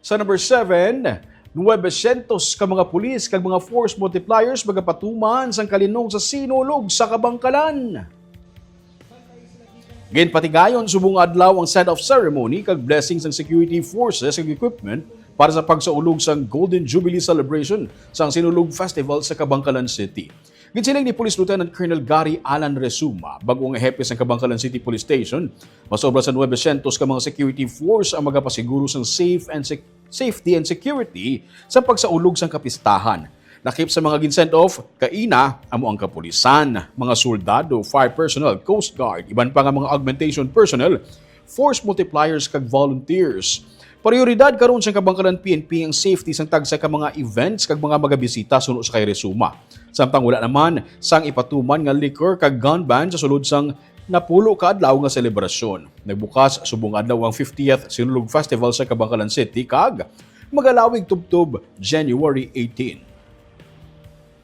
Sa number 7, 900 ka mga pulis kag mga force multipliers magapatuman sang kalinong sa Sinulog sa Kabankalan. Ginpatigayon subong adlaw ang set of ceremony kag blessings ng security forces ug equipment para sa pagsaulog sang Golden Jubilee celebration sa Sinulog Festival sa Kabankalan City. Ginsiling ni Police Lieutenant Colonel Gary Alan Resuma, bagong hepe ng Kabankalan City Police Station, masobra sa 900 ka mga security force ang magapasiguro sang safety and security sa pagsaulog sang kapistahan. Nakip sa mga ginsend off, kaina, amo ang kapulisan, mga soldado, fire personnel, coast guard, iban pa nga mga augmentation personnel, force multipliers kag volunteers. Prioridad karon sa Kabankalan PNP ang safety sang tagsa ka mga events kag mga magabisita suno sa kay Resuma. Samtang wala naman sang ipatuman nga liquor kag gun ban sa sulod sang napulo ka adlaw nga selebrasyon. Nagbukas subong adlaw ang 50th Sinulog Festival sa Kabankalan City kag magalawig tubtob January 18.